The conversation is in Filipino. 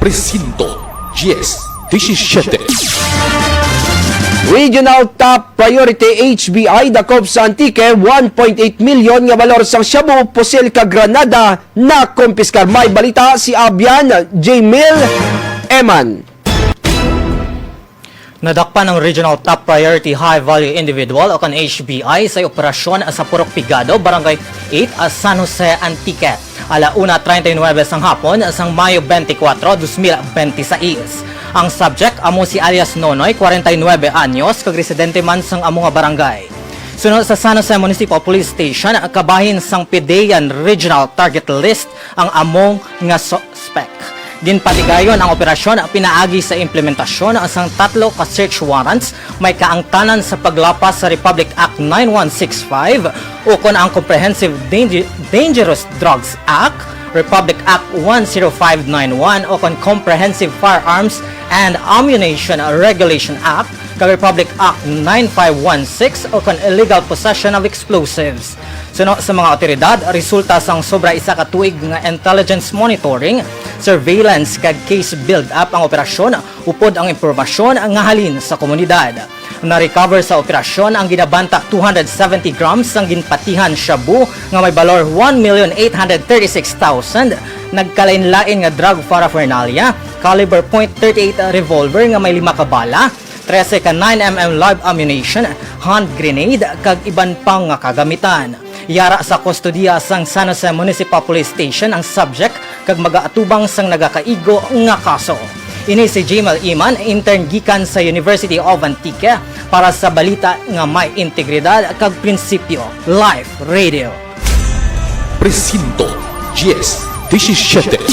Presinto 10-17. Regional Top Priority HBI dakop sa Antique 1.8 million nga valor sang shabu pusil ka Granada na kumpiskar. May balita si Abian Jamil Eman. Nadakpan ng Regional Top Priority High Value Individual o kan HBI sa operasyon sa Purok Pigado, Barangay 8, San Jose, Antique. Ala 1:39 sang hapon sang Mayo 24, 2026. Ang subject amo si alias Nonoy, 49 anyos, kag residente man sang amo nga barangay. Sunod sa San Jose Municipal Police Station, kabahin sang PDEAN Regional Target List ang among nga suspect. Ginpatigayon ang operasyon pinaagi sa implementasyon sang tatlo ka search warrants may kaangtanan sa paglapas sa Republic Act 9165 ukon ang Comprehensive Dangerous Drugs Act, Republic Act 10591 o kon Comprehensive Firearms and Ammunition Regulation Act, kag Republic Act 9516 o kon Illegal Possession of Explosives. Suno sa mga otoridad, resulta sang sobra isa ka tuig nga intelligence monitoring, surveillance kag case build-up ang operasyon upod ang impormasyon nga halin sa komunidad. Na-recover sa operasyon ang ginabanta 270 grams ang ginpatihan shabu nga may balor 1,836,000, nagkalain-lain nga drug paraphernalia, caliber .38 revolver nga may 5 ka bala, 13 ka 9mm live ammunition, hand grenade kag iban pang nga kagamitan. Yara sa kustodiya sang San Jose Municipal Police Station ang subject kag magaatubang sang nagakaigo nga kaso. Ini si Jamil Iman, intern gikan sa University of Antique para sa balita nga may integridad kag prinsipyo. Live Radio. Presinto 10-17.